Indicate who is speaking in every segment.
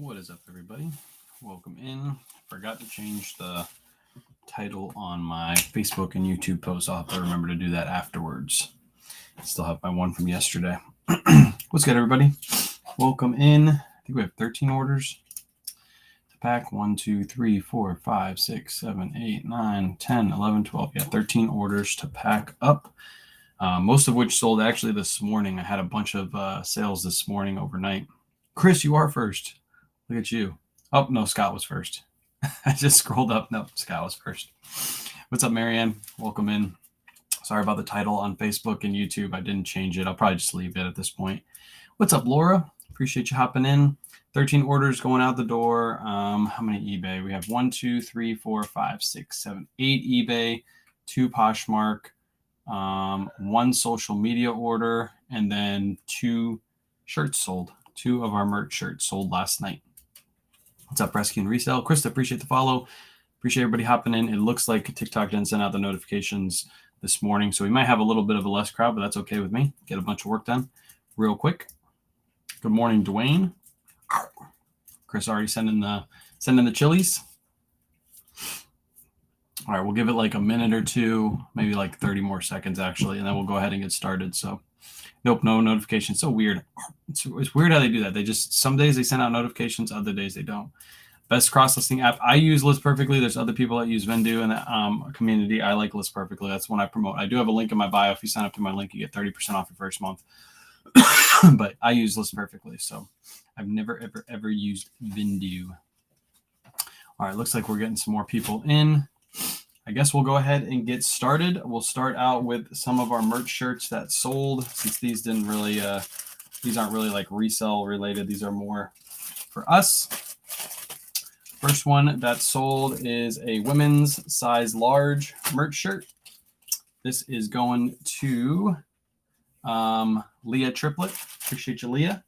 Speaker 1: What is up, everybody? Welcome in. Forgot to change the title on my Facebook and YouTube post. I'll have to remember to do that afterwards. Still have my one from yesterday. What's good, everybody? Welcome in. I think we have 13 orders to pack. 1, 2, 3, 4, 5, 6, 7, 8, 9, 10, 11, 12. Yeah, 13 orders to pack up. Most of which sold actually this morning. I had a bunch of sales this morning overnight. Chris, you are first. Look at you. Oh, no, Scott was first. I just scrolled up. No, Scott was first. What's up, Marianne? Welcome in. Sorry about the title on Facebook and YouTube. I didn't change it. I'll probably just leave it at this point. What's up, Laura? Appreciate you hopping in. 13 orders going out the door. How many eBay? We have 1, 2, 3, 4, 5, 6, 7, 8 eBay, 2 Poshmark, 1 social media order, and then 2 shirts sold. 2 of our merch shirts sold last night. What's up, Rescue and Resale? Krista, appreciate the follow. Appreciate everybody hopping in. It looks like TikTok didn't send out the notifications this morning, so we might have a little bit of a less crowd, but that's okay with me. Get a bunch of work done real quick. Good morning, Dwayne. Chris already sending the chilies. All right, we'll give it like a minute or two, maybe like 30 more seconds actually, and then we'll go ahead and get started. So, nope, no notification. So weird. It's weird how they do that. They just, some days they send out notifications, other days they don't. Best cross-listing app. I use List Perfectly. There's other people that use Vendoo in the community. I like List Perfectly. That's one I promote. I do have a link in my bio. If you sign up to my link, you get 30% off your first month. But I use List Perfectly, so I've never, ever used Vendoo. All right, looks like we're getting some more people in. I guess we'll go ahead and get started. We'll start out with some of our merch shirts that sold, since these didn't really, these aren't really like resale related. These are more for us. First one that sold is a women's size large merch shirt. This is going to Leah Triplet. Appreciate you, Leah.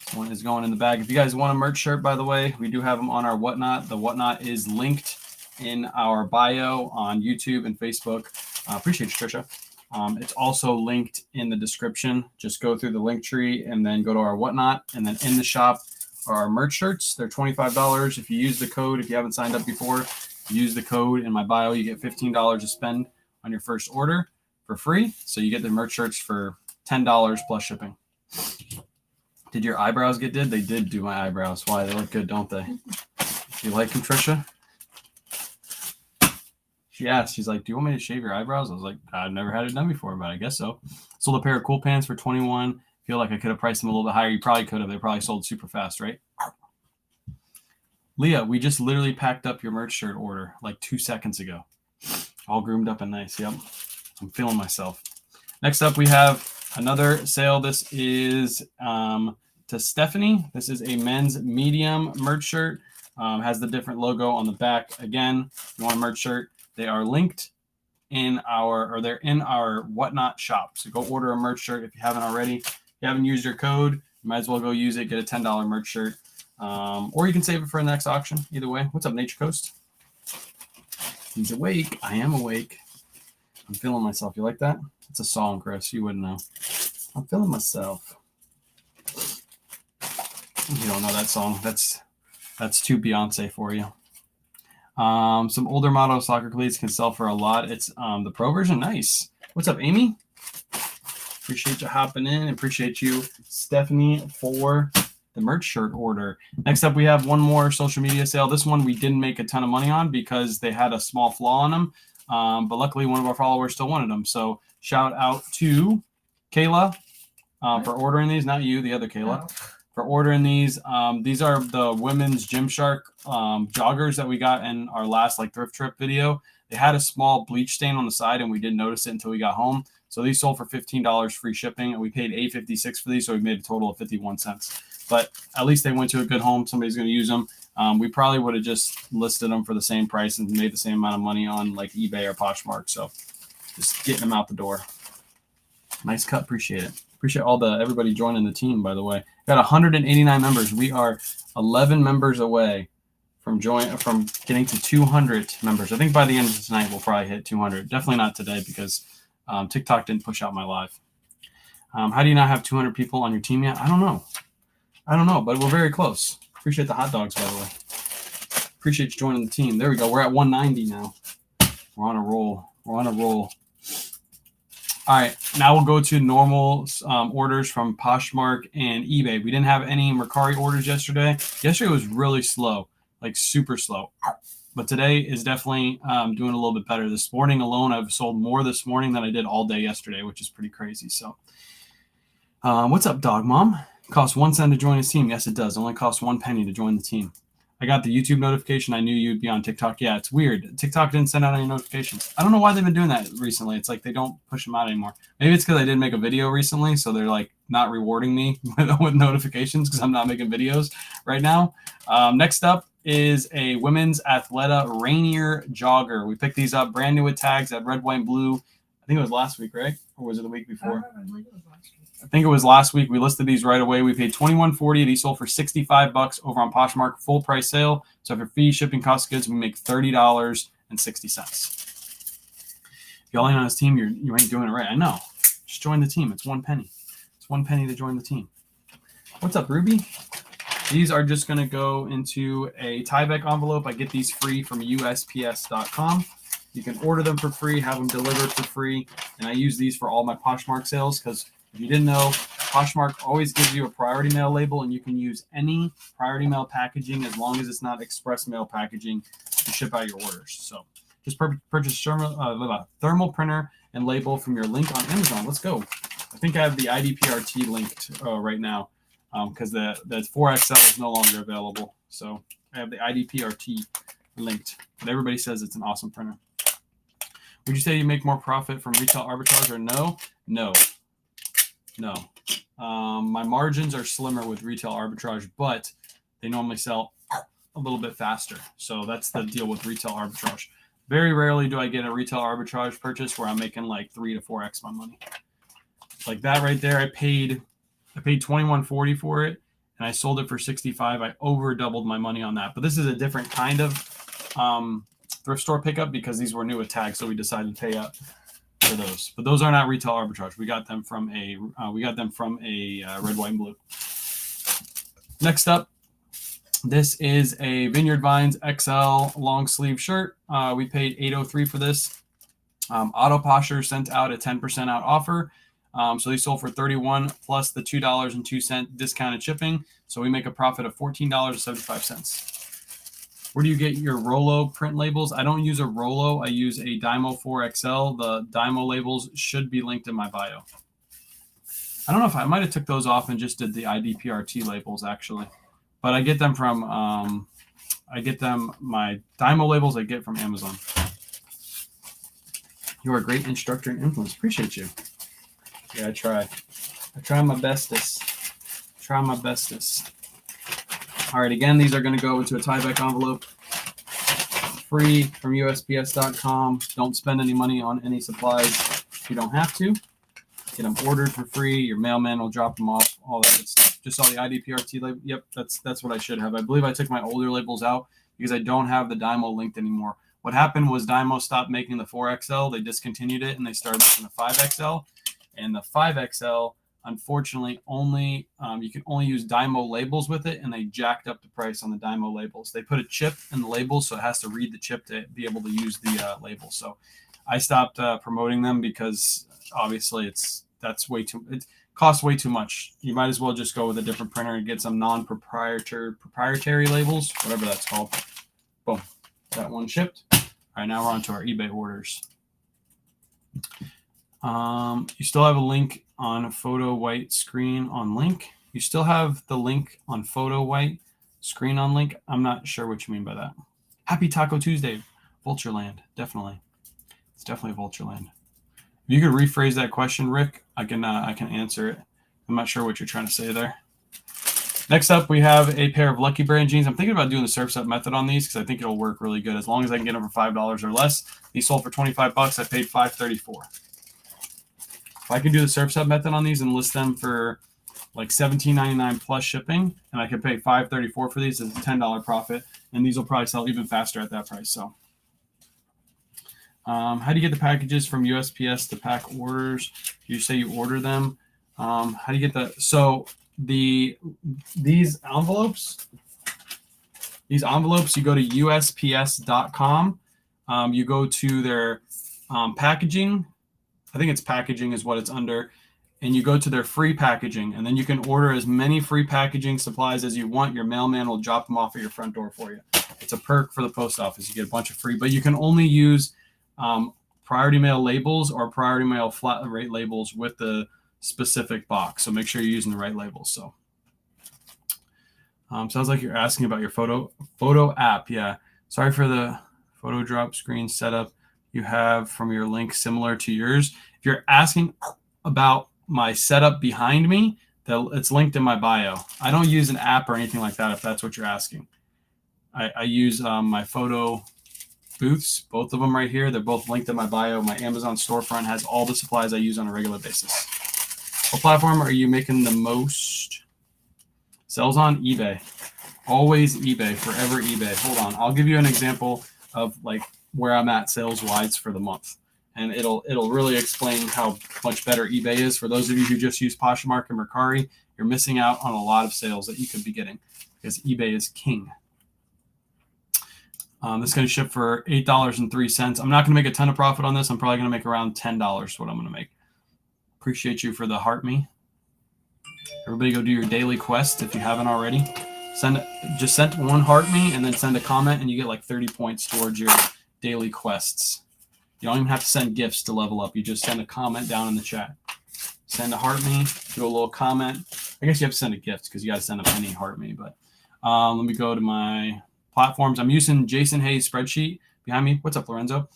Speaker 1: This one is going in the bag. If you guys want a merch shirt, by the way, we do have them on our Whatnot. The Whatnot is linked in our bio on YouTube and Facebook. Appreciate you, Trisha. It's also linked in the description. Just go through the link tree and then go to our Whatnot. And then in the shop are our merch shirts. They're $25. If you use the code, if you haven't signed up before, use the code in my bio. You get $15 to spend on your first order for free. So you get the merch shirts for $10 plus shipping. Did your eyebrows get did? They did do my eyebrows. Why? They look good, don't they? You like them, Trisha? She asked, she's like, do you want me to shave your eyebrows? I was like, I've never had it done before, but I guess so. Sold a pair of cool pants for $21. Feel like I could have priced them a little bit higher. You probably could have. They probably sold super fast, right? Leah, we just literally packed up your merch shirt order like 2 seconds ago. All groomed up and nice. Yep. I'm feeling myself. Next up, we have another sale. This is to Stephanie. This is a men's medium merch shirt. Has the different logo on the back. Again, if you want a merch shirt, they are linked in they're in our Whatnot shop. So go order a merch shirt if you haven't already. If you haven't used your code, you might as well go use it, get a $10 merch shirt. Or you can save it for the next auction. Either way. What's up, Nature Coast? He's awake. I am awake. I'm feeling myself. You like that? It's a song, Chris. You wouldn't know. I'm feeling myself. You don't know that song. That's too Beyonce for you. Some older model soccer cleats can sell for a lot. It's the pro version. Nice. What's up, Amy? Appreciate you hopping in. Appreciate you, Stephanie, for the merch shirt order. Next up, we have one more social media sale. This one we didn't make a ton of money on because they had a small flaw on them. But luckily, one of our followers still wanted them. So shout out to Kayla for ordering these. Not you, the other Kayla. Oh. For ordering these. These are the women's Gymshark joggers that we got in our last thrift trip video. They had a small bleach stain on the side, and we didn't notice it until we got home. So these sold for $15 free shipping, and we paid $8.56 for these, so we made a total of 51 cents. But at least they went to a good home. Somebody's going to use them. We probably would have just listed them for the same price and made the same amount of money on eBay or Poshmark. So just getting them out the door. Nice cut. Appreciate it. Appreciate everybody joining the team, by the way. Got 189 members. We are 11 members away from getting to 200 members. I think by the end of tonight, we'll probably hit 200. Definitely not today because TikTok didn't push out my live. How do you not have 200 people on your team yet? I don't know, but we're very close. Appreciate the hot dogs, by the way. Appreciate you joining the team. There we go. We're at 190 now. We're on a roll. We're on a roll. All right, now we'll go to normal orders from Poshmark and eBay. We didn't have any Mercari orders yesterday. Yesterday was really slow, like super slow. But today is definitely doing a little bit better. This morning alone, I've sold more this morning than I did all day yesterday, which is pretty crazy. So what's up, Dog Mom? It costs 1 cent to join his team. Yes, it does. It only costs 1 penny to join the team. I got the YouTube notification. I knew you'd be on TikTok. Yeah, it's weird. TikTok didn't send out any notifications. I don't know why they've been doing that recently. It's like they don't push them out anymore. Maybe it's because I did make a video recently, so they're like not rewarding me with notifications because I'm not making videos right now. Next up is a women's Athleta Rainier jogger. We picked these up brand new with tags at red, white, and blue. I think it was last week, right? Or was it the week before? I think it was last week. We listed these right away. We paid $21.40. These sold for $65 over on Poshmark, full price sale. So after fee, shipping, cost of goods, we make $30.60. If y'all ain't on his team, you ain't doing it right. I know. Just join the team. It's 1 penny. It's 1 penny to join the team. What's up, Ruby? These are just going to go into a Tyvek envelope. I get these free from USPS.com. You can order them for free, have them delivered for free. And I use these for all my Poshmark sales because if you didn't know, Poshmark always gives you a priority mail label, and you can use any priority mail packaging as long as it's not express mail packaging to ship out your orders. So just purchase a thermal printer and label from your link on Amazon. Let's go. I think I have the IDPRT linked right now because the 4XL is no longer available. So I have the IDPRT linked. But everybody says it's an awesome printer. Would you say you make more profit from retail arbitrage or no? No. My margins are slimmer with retail arbitrage, but they normally sell a little bit faster. So that's the deal with retail arbitrage. Very rarely do I get a retail arbitrage purchase where I'm making like 3 to 4x my money. Like that right there, I paid $21.40 for it, and I sold it for $65. I over doubled my money on that. But this is a different kind of thrift store pickup because these were new with tags, so we decided to pay up for those. But those are not retail arbitrage. We got them from a red, white, and blue. Next up, this is a Vineyard Vines XL long sleeve shirt. We paid $8.03 for this. Auto Posher sent out a 10% out offer. So these sold for $31 plus the $2.02 discounted shipping. So we make a profit of $14.75. Where do you get your Rolo print labels? I don't use a Rolo. I use a Dymo 4XL. The Dymo labels should be linked in my bio. I don't know if I might have took those off and just did the IDPRT labels actually. But I get them from, my Dymo labels I get from Amazon. You are a great instructor and influence. Appreciate you. Yeah, I try. I try my bestest. Try my bestest. All right, again, these are going to go into a Tyvek envelope. Free from USPS.com. Don't spend any money on any supplies if you don't have to. Get them ordered for free. Your mailman will drop them off. All that good stuff. Just saw the IDPRT label. Yep, that's what I should have. I believe I took my older labels out because I don't have the Dymo linked anymore. What happened was Dymo stopped making the 4XL. They discontinued it, and they started making the 5XL. And the 5XL, unfortunately, only you can only use Dymo labels with it, and they jacked up the price on the Dymo labels. They put a chip in the labels, so it has to read the chip to be able to use the label. So I stopped promoting them because obviously it costs way too much. You might as well just go with a different printer and get some proprietary labels, whatever that's called. Boom, that one shipped. All right, now we're on to our eBay orders. You still have a link on photo white screen on link. You still have the link on photo white screen on link. I'm not sure what you mean by that. Happy Taco Tuesday, Vultureland. Definitely. It's definitely Vultureland. If you could rephrase that question, Rick, I can answer it. I'm not sure what you're trying to say there. Next up, we have a pair of Lucky Brand jeans. I'm thinking about doing the Surf's Up method on these because I think it'll work really good as long as I can get them for $5 or less. These sold for $25. I paid $5.34. If I can do the Surf's Up method on these and list them for like $17.99 plus shipping, and I can pay $5.34 for these, it's a $10 profit, and these will probably sell even faster at that price. So, how do you get the packages from USPS to pack orders? You say you order them. How do you get that? So these envelopes, These envelopes, you go to USPS.com. You go to their packaging. I think it's packaging is what it's under. And you go to their free packaging. And then you can order as many free packaging supplies as you want. Your mailman will drop them off at your front door for you. It's a perk for the post office. You get a bunch of free. But you can only use priority mail labels or priority mail flat rate labels with the specific box. So make sure you're using the right labels. So sounds like you're asking about your photo app. Yeah. Sorry for the photo drop screen setup you have from your link similar to yours. If you're asking about my setup behind me, it's linked in my bio. I don't use an app or anything like that if that's what you're asking. I use my photo booths, both of them right here. They're both linked in my bio. My Amazon storefront has all the supplies I use on a regular basis. What platform are you making the most sales on? eBay. Always eBay, forever eBay. Hold on. I'll give you an example of like where I'm at sales wise for the month. And it'll really explain how much better eBay is. For those of you who just use Poshmark and Mercari, you're missing out on a lot of sales that you could be getting because eBay is king. This is going to ship for $8.03. I'm not going to make a ton of profit on this. I'm probably going to make around $10 what I'm going to make. Appreciate you for the heart me. Everybody go do your daily quest if you haven't already. Just send one heart me and then send a comment and you get like 30 points towards your daily quests. You don't even have to send gifts to level up. You just send a comment down in the chat. Send a heart me, do a little comment. I guess you have to send a gift because you got to send a penny heart me. But let me go to my platforms. I'm using Jason Hayes spreadsheet behind me. What's up, Lorenzo?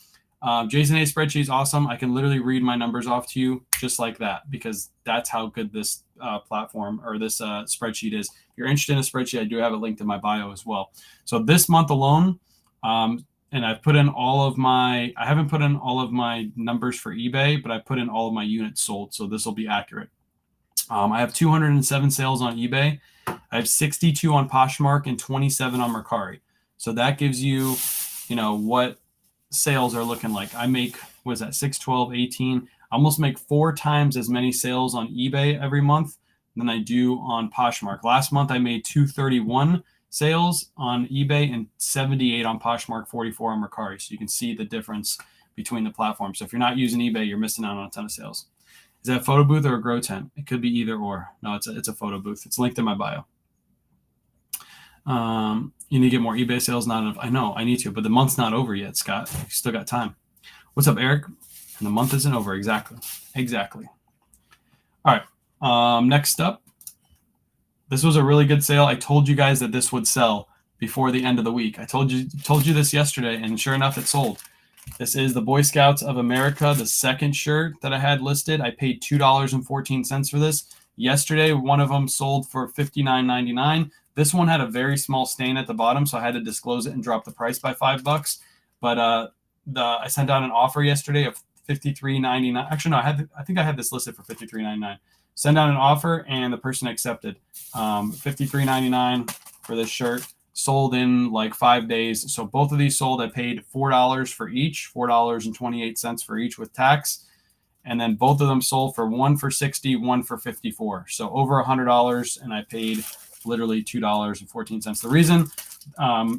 Speaker 1: Jason Hayes spreadsheet is awesome. I can literally read my numbers off to you just like that because that's how good this platform or this spreadsheet is. If you're interested in a spreadsheet, I do have it linked in my bio as well. So this month alone, and I've put in I haven't put in all of my numbers for eBay, but I put in all of my units sold. So this will be accurate. I have 207 sales on eBay. I have 62 on Poshmark and 27 on Mercari. So that gives you, what sales are looking like. I make, 6, 12, 18. I almost make 4 times as many sales on eBay every month than I do on Poshmark. Last month, I made 231 sales on eBay and 78 on Poshmark, 44 on Mercari. So you can see the difference between the platforms. So if you're not using eBay, you're missing out on a ton of sales. Is that a photo booth or a grow tent? It could be either or. No, it's a photo booth. It's linked in my bio. You need to get more eBay sales. Not enough. I know I need to, but the month's not over yet, Scott. You still got time. What's up, Eric? And the month isn't over. Exactly. All right. Next up, this was a really good sale. I told you guys that this would sell before the end of the week. I told you this yesterday, and sure enough, it sold. This is the Boy Scouts of America, the second shirt that I had listed. I paid $2.14 for this. Yesterday, one of them sold for $59.99. This one had a very small stain at the bottom, so I had to disclose it and drop the price by $5. But I sent out an offer yesterday of $53.99. Actually, no, I think I had this listed for $53.99. Send out an offer, and the person accepted. $53.99 for this shirt. Sold in like 5 days. So both of these sold. I paid $4 for each, $4.28 for each with tax. And then both of them sold for one for $60, one for $54. So over $100, and I paid literally $2.14. The reason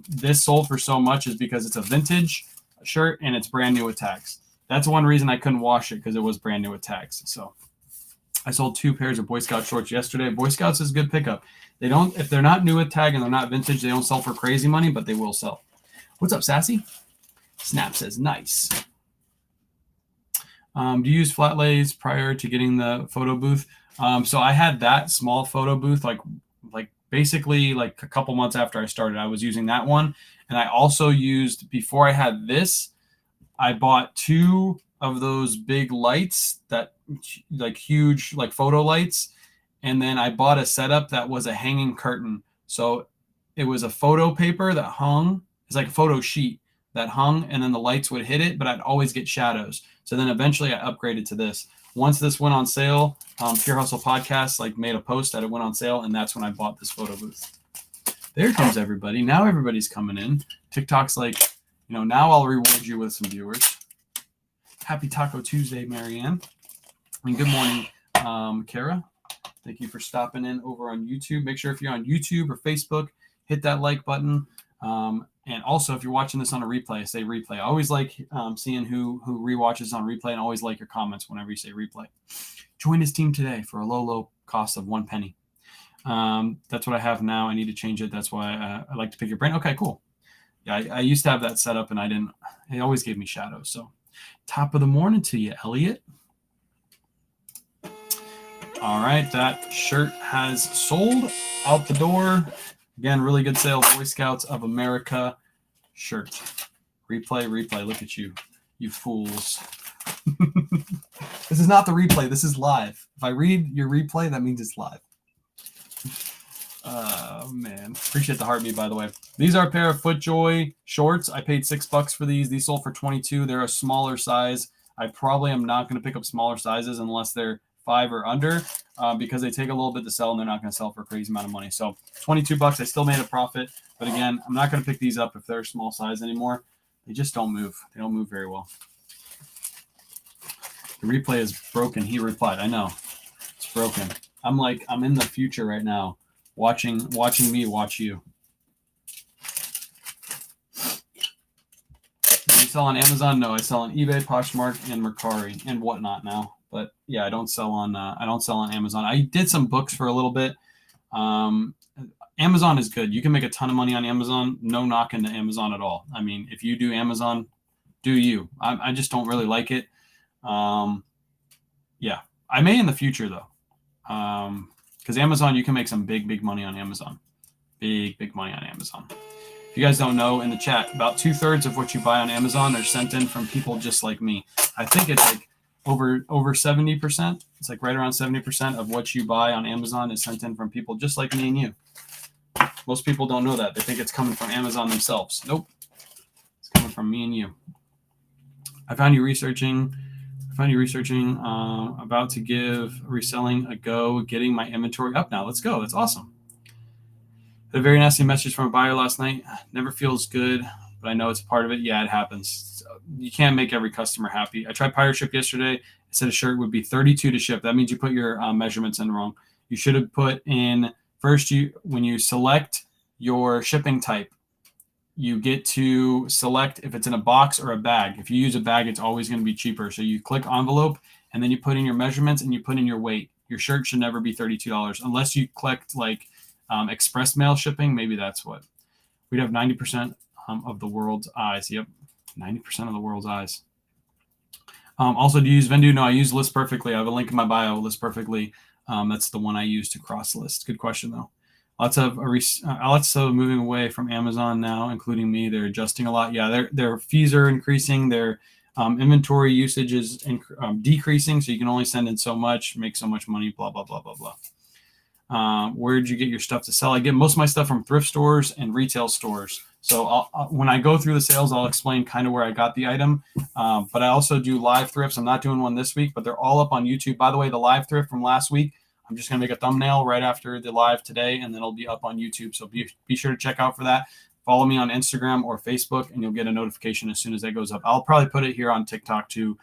Speaker 1: this sold for so much is because it's a vintage shirt and it's brand new with tax. That's one reason I couldn't wash it, because it was brand new with tax. So I sold 2 pairs of Boy Scout shorts yesterday. Boy Scouts is a good pickup. If they're not new with tag and they're not vintage, they don't sell for crazy money, but they will sell. What's up, Sassy? Snap says, nice. Do you use flat lays prior to getting the photo booth? So I had that small photo booth, like basically like a couple months after I started, I was using that one. And I also used, before I had this, I bought 2 of those big lights, that like huge, like photo lights. And then I bought a setup that was a hanging curtain. So it was a photo paper that hung. It's like a photo sheet that hung, and then the lights would hit it, but I'd always get shadows. So then eventually I upgraded to this. Once this went on sale, Pure Hustle Podcast made a post that it went on sale, and that's when I bought this photo booth. There comes everybody. Now everybody's coming in. TikTok's like, now I'll reward you with some viewers. Happy Taco Tuesday, Marianne. And good morning, Kara. Thank you for stopping in over on YouTube. Make sure if you're on YouTube or Facebook, hit that like button. And also, if you're watching this on a replay, I say replay. I always like seeing who rewatches on replay, and always like your comments whenever you say replay. Join his team today for a low cost of 1 penny. That's what I have now. I need to change it. That's why I like to pick your brain. Okay, cool. Yeah, I used to have that set up, and I didn't. It always gave me shadows. So, top of the morning to you, Elliot. All right, that shirt has sold out the door. Again, really good sale. Boy Scouts of America shirt. Replay. Look at you, you fools. This is not the replay. This is live. If I read your replay, that means it's live. Oh, man. Appreciate the heartbeat, by the way. These are a pair of FootJoy shorts. I paid $6 for these. These sold for $22. They're a smaller size. I probably am not going to pick up smaller sizes unless they're 5 or under, because they take a little bit to sell, and they're not going to sell for a crazy amount of money. So $22, I still made a profit. But again, I'm not going to pick these up if they're a small size anymore. They just don't move. They don't move very well. The replay is broken. He replied, I know. It's broken. I'm in the future right now, watching me watch you. Do you sell on Amazon? No, I sell on eBay, Poshmark, and Mercari and whatnot now. But yeah, I don't sell on Amazon. I did some books for a little bit. Amazon is good. You can make a ton of money on Amazon. No knock into Amazon at all. I mean, if you do Amazon, do you. I just don't really like it. Yeah, I may in the future though. Because Amazon, you can make some big money on Amazon. Big money on Amazon. If you guys don't know, in the chat, about 2/3 of what you buy on Amazon are sent in from people just like me. I think it's like over 70%. It's like right around 70% of what you buy on Amazon is sent in from people just like me and you. Most people don't know that. They think it's coming from Amazon themselves. Nope. It's coming from me and you. I found you researching about to give reselling a go, getting my inventory up now. Let's go. That's awesome. A very nasty message from a buyer last night. Never feels good, but I know it's part of it. Yeah, it happens. You can't make every customer happy. I tried Pirate Ship yesterday. It said a shirt would be $32 to ship. That means you put your measurements in wrong. You should have put in first, when you select your shipping type, you get to select if it's in a box or a bag. If you use a bag, it's always going to be cheaper. So you click envelope, and then you put in your measurements, and you put in your weight. Your shirt should never be $32 unless you clicked like express mail shipping. Maybe that's what. We'd have 90% of the world's eyes. Yep, 90% of the world's eyes. Also, do you use Vendoo? No, I use List Perfectly. I have a link in my bio, List Perfectly. That's the one I use to cross list. Good question, though. Lots of moving away from Amazon now, including me. They're adjusting a lot. Yeah, their fees are increasing. Their inventory usage is decreasing, so you can only send in so much, make so much money, blah, blah, blah, blah, blah. Where did you get your stuff to sell? I get most of my stuff from thrift stores and retail stores. So when I go through the sales, I'll explain kind of where I got the item. But I also do live thrifts. I'm not doing one this week, but they're all up on YouTube. By the way, the live thrift from last week, I'm just going to make a thumbnail right after the live today, and then it'll be up on YouTube. So be sure to check out for that. Follow me on Instagram or Facebook, and you'll get a notification as soon as that goes up. I'll probably put it here on TikTok too,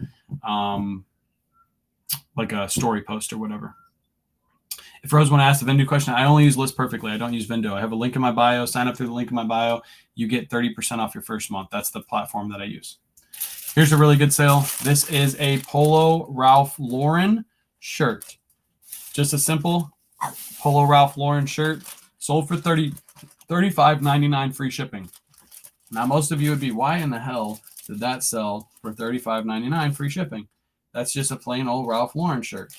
Speaker 1: like a story post or whatever. If Rose want to ask the Vendoo question, I only use List Perfectly. I don't use Vendoo. I have a link in my bio. Sign up through the link in my bio. You get 30% off your first month. That's the platform that I use. Here's a really good sale. This is a Polo Ralph Lauren shirt. Just a simple Polo Ralph Lauren shirt. Sold for $35.99 free shipping. Now, most of you would be, why in the hell did that sell for $35.99 free shipping? That's just a plain old Ralph Lauren shirt.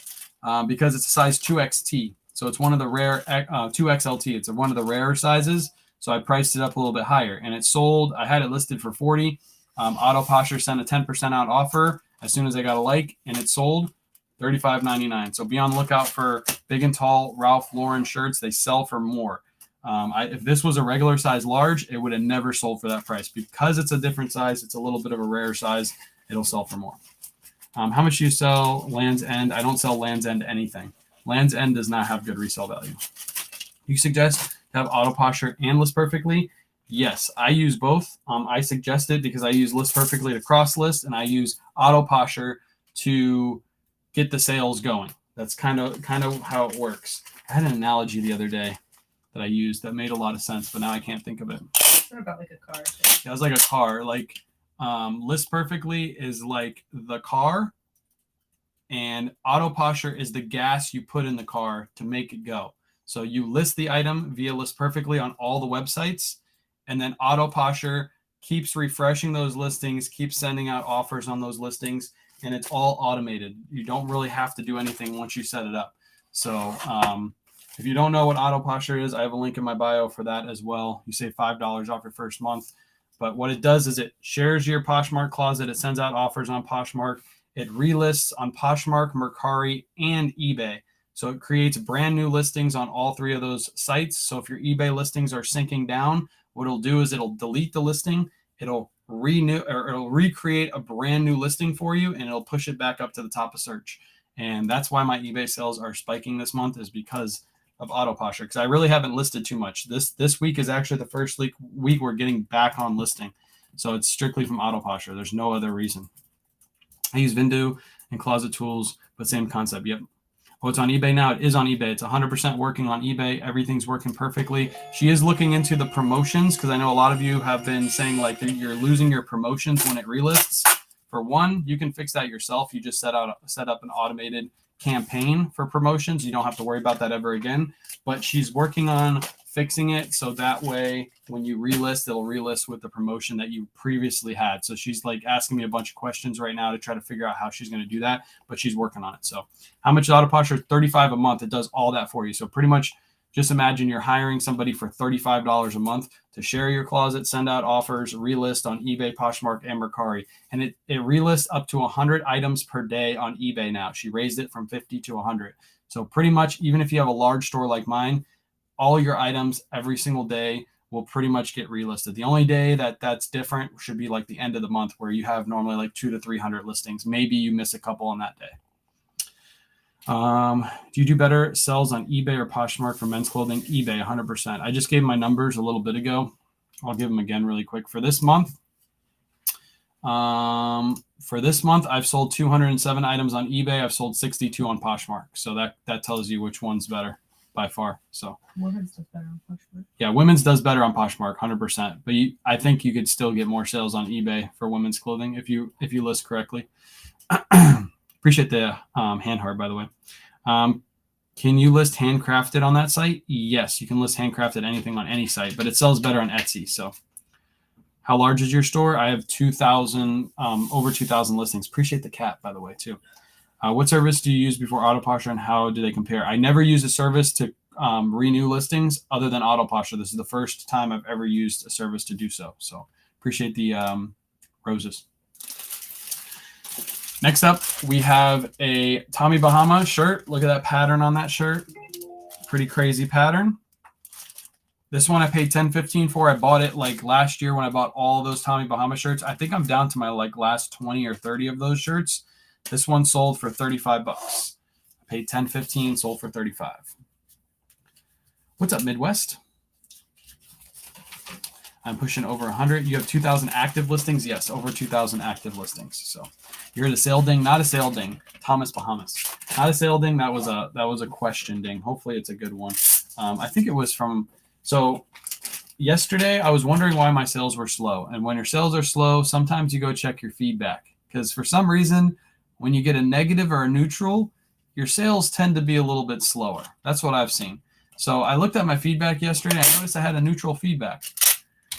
Speaker 1: Because it's a size 2XT. So it's one of the rare 2XLT. It's one of the rarer sizes. So I priced it up a little bit higher. And it sold. I had it listed for $40. Autoposher sent a 10% out offer as soon as I got a like, and it sold $35.99. So be on the lookout for big and tall Ralph Lauren shirts. They sell for more. If this was a regular size large, it would have never sold for that price. Because it's a different size, it's a little bit of a rare size, it'll sell for more. How much do you sell Land's End? I don't sell Land's End anything. Land's End does not have good resale value. You suggest to have Autoposher and List Perfectly? Yes, I use both. I suggest it because I use List Perfectly to cross list, and I use Autoposher to get the sales going. That's kind of how it works. I had an analogy the other day that I used that made a lot of sense, but now I can't think of it.
Speaker 2: What about like a car?
Speaker 1: Yeah, it was like a car. Like List Perfectly is like the car, and Autoposher is the gas you put in the car to make it go. So you list the item via List Perfectly on all the websites, and then Autoposher keeps refreshing those listings, keeps sending out offers on those listings, and it's all automated. You don't really have to do anything once you set it up. So if you don't know what Autoposher is, I have a link in my bio for that as well. You save $5 off your first month. But what it does is it shares your Poshmark closet. It sends out offers on Poshmark. It relists on Poshmark, Mercari, and eBay. So it creates brand new listings on all three of those sites. So if your eBay listings are sinking down, what it'll do is it'll delete the listing. It'll recreate a brand new listing for you, and it'll push it back up to the top of search. And that's why my eBay sales are spiking this month, is because of Autoposher, because I really haven't listed too much. This week is actually the first week we're getting back on listing. So it's strictly from Autoposher. There's no other reason. I use Vindu and Closet Tools, but same concept. Yep. Oh, it's on eBay now. It is on eBay. It's 100% working on eBay. Everything's working perfectly. She is looking into the promotions, because I know a lot of you have been saying like you're losing your promotions when it relists. For one, you can fix that yourself. You just set up an automated campaign for promotions. You don't have to worry about that ever again. But she's working on fixing it so that way when you relist, it'll relist with the promotion that you previously had. So she's like asking me a bunch of questions right now to try to figure out how she's going to do that, but she's working on it. So how much is Autoposher? $35 a month. It does all that for you. So pretty much just imagine you're hiring somebody for $35 a month to share your closet, send out offers, relist on eBay, Poshmark, and Mercari. And it relists up to 100 items per day on eBay now. She raised it from 50 to 100. So pretty much, even if you have a large store like mine, all your items every single day will pretty much get relisted. The only day that's different should be like the end of the month, where you have normally like 200 to 300 listings. Maybe you miss a couple on that day. Do you do better sales on eBay or Poshmark for men's clothing? eBay, 100%. I just gave my numbers a little bit ago. I'll give them again really quick. For this month, I've sold 207 items on eBay. I've sold 62 on Poshmark. So that tells you which one's better by far. So
Speaker 2: women's does better on Poshmark.
Speaker 1: Yeah, women's does better on Poshmark, 100%. But I think you could still get more sales on eBay for women's clothing if you list correctly. Appreciate the hand heart, by the way. Can you list handcrafted on that site? Yes, you can list handcrafted anything on any site, but it sells better on Etsy. So how large is your store? I have 2,000, over 2,000 listings. Appreciate the cat, by the way, too. What service do you use before Autoposher, and how do they compare? I never use a service to renew listings other than Autoposher. This is the first time I've ever used a service to do so. So appreciate the roses. Next up, we have a Tommy Bahama shirt. Look at that pattern on that shirt. Pretty crazy pattern. This one I paid $10.15 for. I bought it like last year when I bought all those Tommy Bahama shirts. I think I'm down to my like last 20 or 30 of those shirts. This one sold for $35. I paid $10.15, sold for $35. What's up, Midwest? I'm pushing over 100. You have 2,000 active listings? Yes, over 2,000 active listings. So you're the sale ding, not a sale ding. Thomas Bahamas, not a sale ding. That was a question ding. Hopefully it's a good one. I think it was from. So yesterday I was wondering why my sales were slow. And when your sales are slow, sometimes you go check your feedback, because for some reason, when you get a negative or a neutral, your sales tend to be a little bit slower. That's what I've seen. So I looked at my feedback yesterday. I noticed I had a neutral feedback.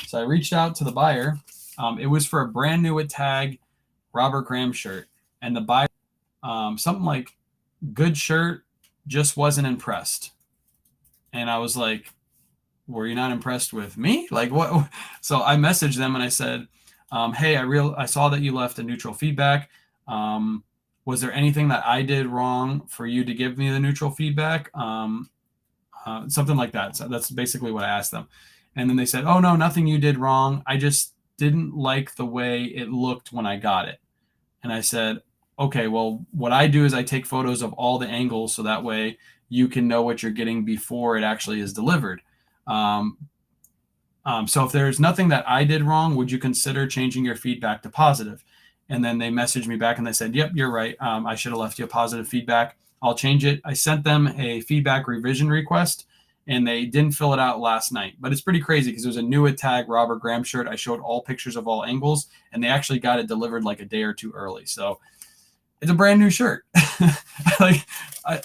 Speaker 1: So I reached out to the buyer. It was for a brand new at Tag Robert Graham shirt. And the buyer, something like, good shirt, just wasn't impressed. And I was like, were you not impressed with me? Like what? So I messaged them and I said, hey, I saw that you left a neutral feedback. Was there anything that I did wrong for you to give me the neutral feedback? Something like that. So that's basically what I asked them. And then they said, oh, no, nothing you did wrong. I just didn't like the way it looked when I got it. And I said, okay, well, what I do is I take photos of all the angles so that way you can know what you're getting before it actually is delivered. So if there's nothing that I did wrong, would you consider changing your feedback to positive? And then they messaged me back and they said, yep, you're right. I should have left you a positive feedback. I'll change it. I sent them a feedback revision request, and they didn't fill it out last night. But it's pretty crazy because there's a new tag Robert Graham shirt. I showed all pictures of all angles, and they actually got it delivered like a day or two early. So it's a brand new shirt. Like,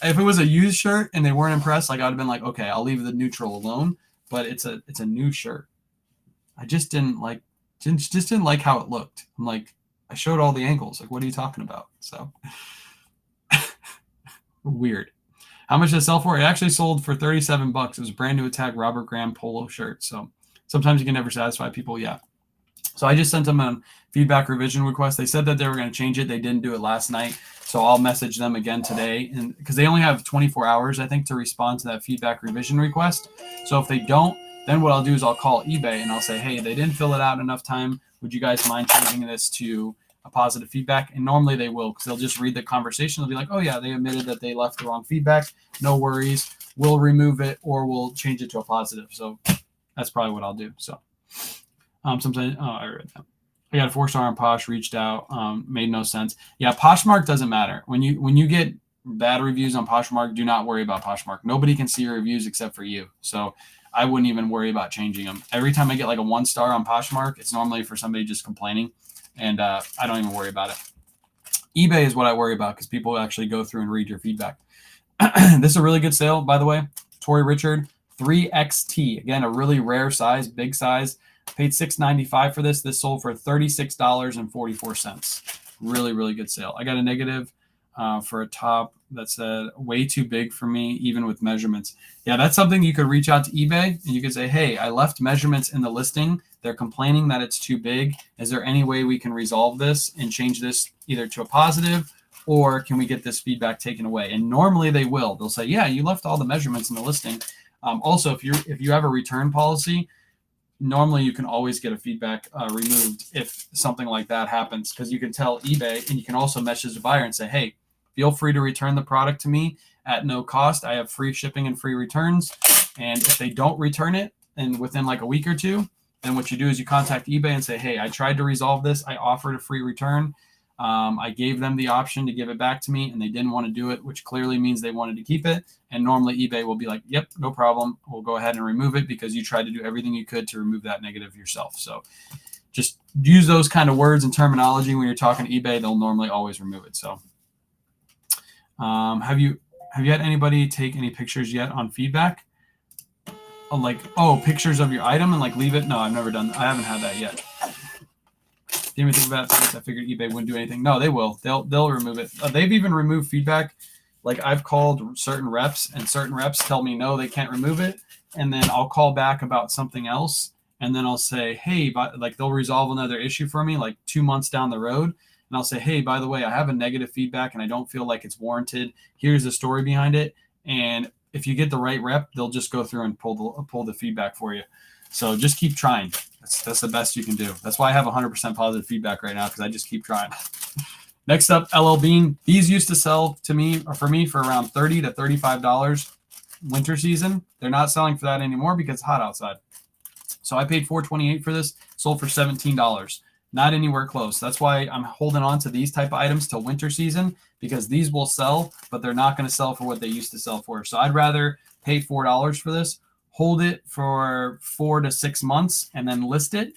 Speaker 1: if it was a used shirt and they weren't impressed, like I'd have been like, okay, I'll leave the neutral alone. But it's a new shirt. I just didn't like how it looked. I'm like, I showed all the angles. Like, what are you talking about? So weird. How much did it sell for? It actually sold for $37. It was a brand new attack Robert Graham polo shirt. So sometimes you can never satisfy people. Yeah. So I just sent them a feedback revision request. They said that they were going to change it. They didn't do it last night. So I'll message them again today, and because they only have 24 hours, I think, to respond to that feedback revision request. So if they don't, then what I'll do is I'll call eBay and I'll say, hey, they didn't fill it out in enough time. Would you guys mind changing this to a positive feedback? And normally they will, because they'll just read the conversation. They'll be like, oh yeah, they admitted that they left the wrong feedback. No worries. We'll remove it or we'll change it to a positive. So that's probably what I'll do. So sometimes, I read that. I got a 4-star on Posh, reached out, made no sense. Yeah, Poshmark doesn't matter. When you get bad reviews on Poshmark, do not worry about Poshmark. Nobody can see your reviews except for you. So I wouldn't even worry about changing them. Every time I get like a 1-star on Poshmark, it's normally for somebody just complaining, and I don't even worry about it. eBay is what I worry about because people actually go through and read your feedback. This is a really good sale, by the way. Tori Richard, 3XT. Again, a really rare size, big size. Paid $6.95 for this. This sold for $36.44. Really, really good sale. I got a negative for a top that said way too big for me, even with measurements. Yeah, that's something you could reach out to eBay and you could say, hey, I left measurements in the listing. They're complaining that it's too big. Is there any way we can resolve this and change this either to a positive, or can we get this feedback taken away? And normally they will. They'll say, yeah, you left all the measurements in the listing. Also, if you have a return policy, normally you can always get a feedback removed if something like that happens, because you can tell eBay, and you can also message the buyer and say, hey, feel free to return the product to me at no cost. I have free shipping and free returns. And if they don't return it and within like a week or two, then what you do is you contact eBay and say, hey, I tried to resolve this. I offered a free return. I gave them the option to give it back to me, and they didn't want to do it, which clearly means they wanted to keep it. And normally eBay will be like, yep, no problem. We'll go ahead and remove it because you tried to do everything you could to remove that negative yourself. So just use those kind of words and terminology when you're talking to eBay. They'll normally always remove it. So have you had anybody take any pictures yet on feedback? Like, oh, pictures of your item and like leave it? No, I've never done that. I haven't had that yet. Didn't even think about it. I figured eBay wouldn't do anything. No, they will. They'll remove it. They've even removed feedback. Like, I've called certain reps, and certain reps tell me no, they can't remove it, and then I'll call back about something else, and then I'll say, hey, like they'll resolve another issue for me like 2 months down the road, and I'll say, hey, by the way, I have a negative feedback and I don't feel like it's warranted. Here's the story behind it, and if you get the right rep, they'll just go through and pull the feedback for you. So just keep trying. That's the best you can do. That's why I have 100% positive feedback right now, because I just keep trying. Next up, LL Bean. These used to sell to me, or for me, for around $30 to $35 winter season. They're not selling for that anymore because it's hot outside. So I paid $4.28 for this, sold for $17. Not anywhere close. That's why I'm holding on to these type of items till winter season, because these will sell, but they're not going to sell for what they used to sell for. So I'd rather pay $4 for this, hold it for 4 to 6 months, and then list it,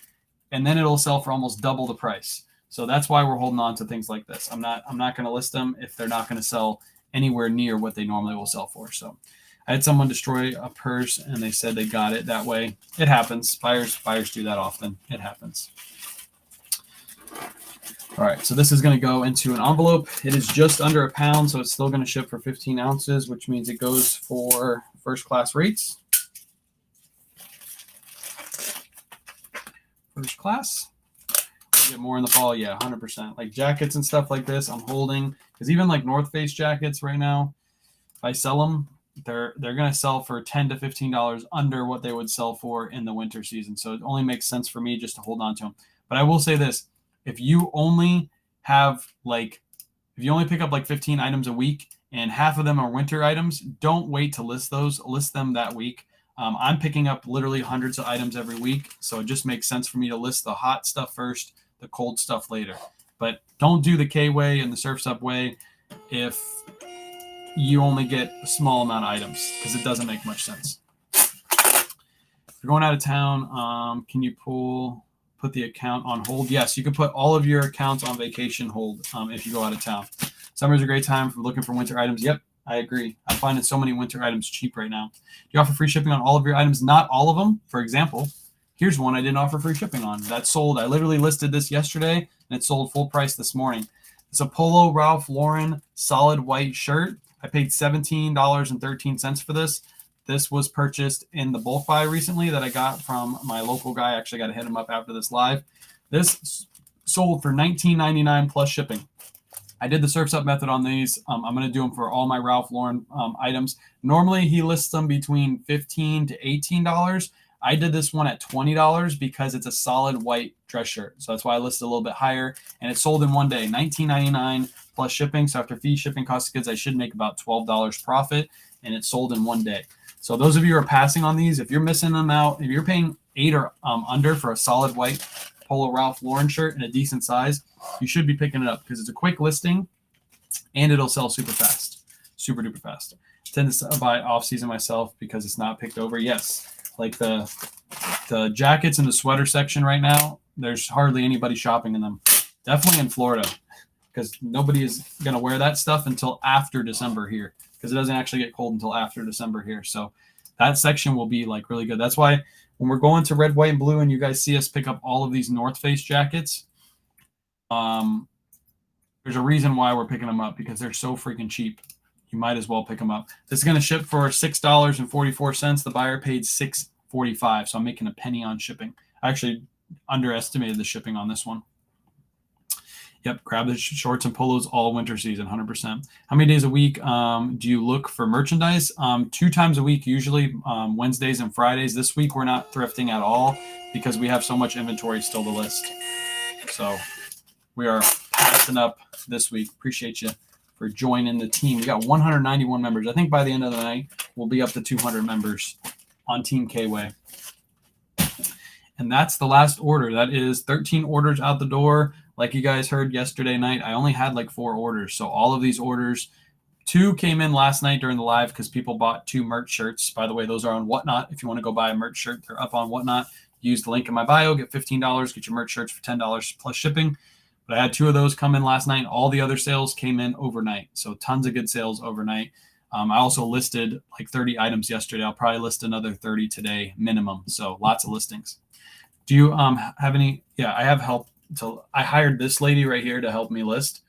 Speaker 1: and then it'll sell for almost double the price. So that's why we're holding on to things like this. I'm not going to list them if they're not going to sell anywhere near what they normally will sell for. So I had someone destroy a purse, and they said they got it that way. It happens. Buyers do that often. It happens. All right, so this is going to go into an envelope. It is just under a pound, so it's still going to ship for 15 ounces, which means it goes for first class rates. First class. We'll get more in the fall. Yeah, 100%. Like jackets and stuff like this, I'm holding, because even like North Face jackets right now, if I sell them, they're going to sell for $10 to $15 under what they would sell for in the winter season. So it only makes sense for me just to hold on to them. But I will say this: if you only pick up like 15 items a week and half of them are winter items, don't wait to list those. List them that week. I'm picking up literally hundreds of items every week, so it just makes sense for me to list the hot stuff first, the cold stuff later. But don't do the K-Way and the Surf's Up way if you only get a small amount of items, because it doesn't make much sense. If you're going out of town, can you put the account on hold? Yes, you can put all of your accounts on vacation hold if you go out of town. Summer's a great time for looking for winter items. Yep, I agree. I'm finding so many winter items cheap right now. Do you offer free shipping on all of your items? Not all of them. For example, here's one I didn't offer free shipping on. That sold. I literally listed this yesterday, and it sold full price this morning. It's a Polo Ralph Lauren solid white shirt. I paid $17.13 for this. This was purchased in the bulk buy recently that I got from my local guy. I actually got to hit him up after this live. This sold for $19.99 plus shipping. I did the Surf's Up method on these. I'm going to do them for all my Ralph Lauren items. Normally, he lists them between $15 to $18. I did this one at $20 because it's a solid white dress shirt. So that's why I listed a little bit higher. And it sold in one day, $19.99 plus shipping. So after fee, shipping, cost of goods, I should make about $12 profit. And it sold in one day. So those of you who are passing on these, if you're missing them out, if you're paying $8 or under for a solid white Polo Ralph Lauren shirt in a decent size, you should be picking it up because it's a quick listing and it'll sell super fast, super duper fast. I tend to buy off season myself because it's not picked over. Yes, like the jackets in the sweater section right now, there's hardly anybody shopping in them. Definitely in Florida because nobody is going to wear that stuff until after December here because it doesn't actually get cold until after December here. So that section will be like really good. That's why when we're going to red, white, and blue and you guys see us pick up all of these North Face jackets, there's a reason why we're picking them up because they're so freaking cheap. You might as well pick them up. This is going to ship for $6.44. The buyer paid $6.45, so I'm making a penny on shipping. I actually underestimated the shipping on this one. Yep, grab the shorts and polos all winter season, 100%. How many days a week do you look for merchandise? 2 times a week, usually Wednesdays and Fridays. This week we're not thrifting at all because we have so much inventory still to list. So we are passing up this week. Appreciate you for joining the team. We got 191 members. I think by the end of the night, we'll be up to 200 members on Team K-Way. And that's the last order. That is 13 orders out the door. Like you guys heard yesterday night, I only had like 4 orders. So all of these orders, 2 came in last night during the live because people bought 2 merch shirts. By the way, those are on Whatnot. If you want to go buy a merch shirt, they're up on Whatnot. Use the link in my bio, get $15, get your merch shirts for $10 plus shipping. But I had 2 of those come in last night. All the other sales came in overnight. So tons of good sales overnight. I also listed like 30 items yesterday. I'll probably list another 30 today minimum. So lots of listings. Do you have any? Yeah, I have help. I hired this lady right here to help me list.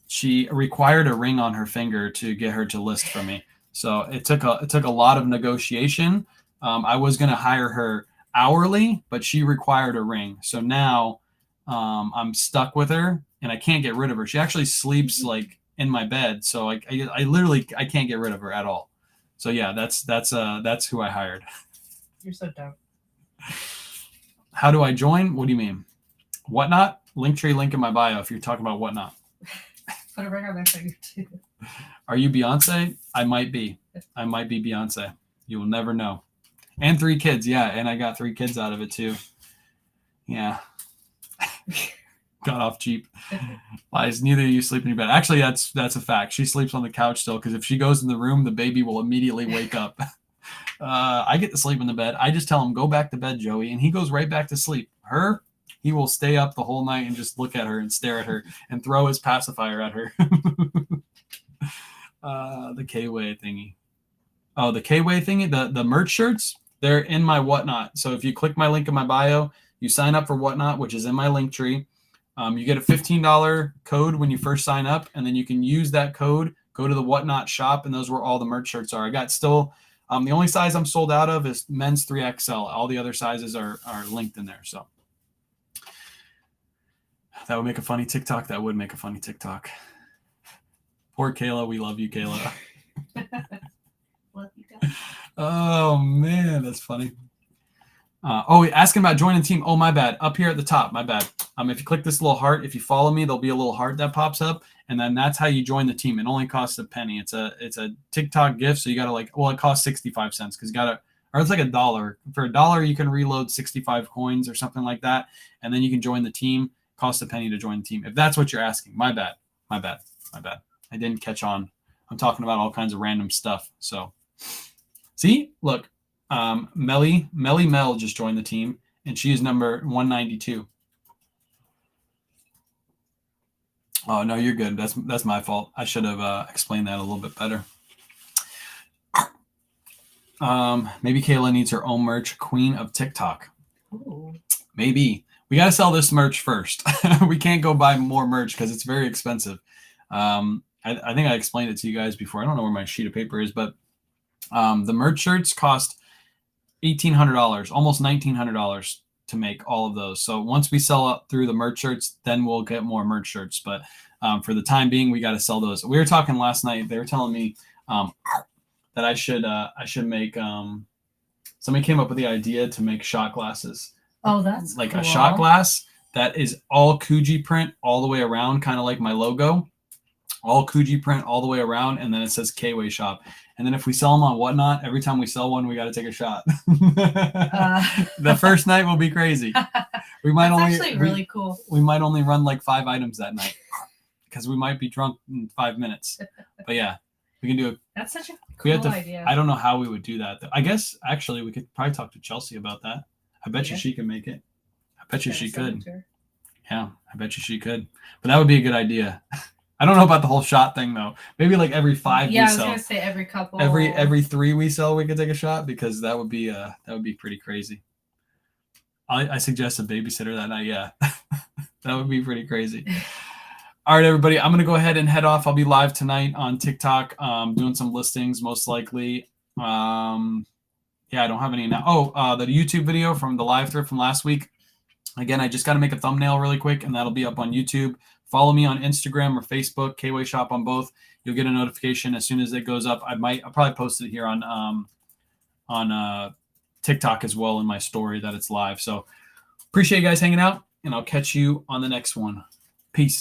Speaker 1: She required a ring on her finger to get her to list for me. So it took a lot of negotiation. I was going to hire her hourly, but she required a ring. So now I'm stuck with her and I can't get rid of her. She actually sleeps like in my bed. So I literally, I can't get rid of her at all. So yeah, that's who I hired.
Speaker 2: You're so dumb.
Speaker 1: How do I join? What do you mean? Whatnot? Linktree link in my bio if you're talking about Whatnot.
Speaker 2: Put a ring on that finger too.
Speaker 1: Are you Beyonce? I might be. I might be Beyonce. You will never know. And 3 kids. Yeah. And I got 3 kids out of it too. Yeah. Got off cheap. Lies. Neither of you sleep in your bed. Actually, that's a fact. She sleeps on the couch still because if she goes in the room, the baby will immediately wake up. I get to sleep in the bed. I just tell him, go back to bed, Joey. And he goes right back to sleep. Her, he will stay up the whole night and just look at her and stare at her and throw his pacifier at her. The K-Way thingy. Oh, the K-Way thingy, the merch shirts, they're in my Whatnot. So if you click my link in my bio, you sign up for Whatnot, which is in my link tree. You get a $15 code when you first sign up, and then you can use that code, go to the Whatnot shop, and those where all the merch shirts are. I got still... the only size I'm sold out of is men's 3XL. All the other sizes are linked in there. So that would make a funny TikTok. That would make a funny TikTok. Poor Kayla. We love you, Kayla.
Speaker 2: Love you guys.
Speaker 1: Oh, man. That's funny. Asking about joining the team. Oh, my bad. Up here at the top. My bad. If you click this little heart, if you follow me, there'll be a little heart that pops up. And then that's how you join the team. It only costs a penny. It's a TikTok gift. So you got to it costs 65 cents because or it's like $1. For $1, you can reload 65 coins or something like that. And then you can join the team. Costs a penny to join the team. If that's what you're asking. My bad. I didn't catch on. I'm talking about all kinds of random stuff. So see, look, Melly Mel just joined the team, and she is number 192. Oh no, you're good. That's my fault. I should have explained that a little bit better. Maybe Kayla needs her own merch, Queen of TikTok.
Speaker 2: Ooh.
Speaker 1: Maybe. We got to sell this merch first. We can't go buy more merch because it's very expensive. I think I explained it to you guys before. I don't know where my sheet of paper is, but the merch shirts cost $1,800, almost $1,900 to make all of those. So once we sell up through the merch shirts, then we'll get more merch shirts. But for the time being, we got to sell those. We were talking last night. They were telling me that I should make. Somebody came up with the idea to make shot glasses.
Speaker 2: Oh, that's
Speaker 1: like
Speaker 2: cool.
Speaker 1: a shot glass that is all Coogee print all the way around, kind of like my logo. All Coogee print all the way around, and then it says K-Way Shop. And then if we sell them on Whatnot, every time we sell one, we got to take a shot. The first night will be crazy. We might
Speaker 2: That's
Speaker 1: only
Speaker 2: actually really cool.
Speaker 1: we might only run like 5 items that night because we might be drunk in 5 minutes. But yeah, we can do it.
Speaker 2: That's such a
Speaker 1: We
Speaker 2: cool
Speaker 1: have to.
Speaker 2: idea.
Speaker 1: I don't know how we would do that. I guess actually we could probably talk to Chelsea about that. I bet you
Speaker 2: Yeah.
Speaker 1: she can make it. I bet you she
Speaker 2: Send it
Speaker 1: could.
Speaker 2: to her.
Speaker 1: Yeah, I bet you she could. But that would be a good idea. I don't know about the whole shot thing though. Maybe like every 5
Speaker 2: Yeah,
Speaker 1: we
Speaker 2: I was
Speaker 1: sell.
Speaker 2: gonna say every couple.
Speaker 1: Every 3 we sell, we could take a shot because that would be pretty crazy. I suggest a babysitter that night. Yeah, that would be pretty crazy. All right, everybody, I'm gonna go ahead and head off. I'll be live tonight on TikTok, doing some listings most likely. Yeah, I don't have any now. Oh, the YouTube video from the live thrift from last week. Again, I just got to make a thumbnail really quick, and that'll be up on YouTube. Follow me on Instagram or Facebook, K-Way Shop on both. You'll get a notification as soon as it goes up. I'll probably post it here on TikTok as well in my story that it's live. So appreciate you guys hanging out, and I'll catch you on the next one. Peace.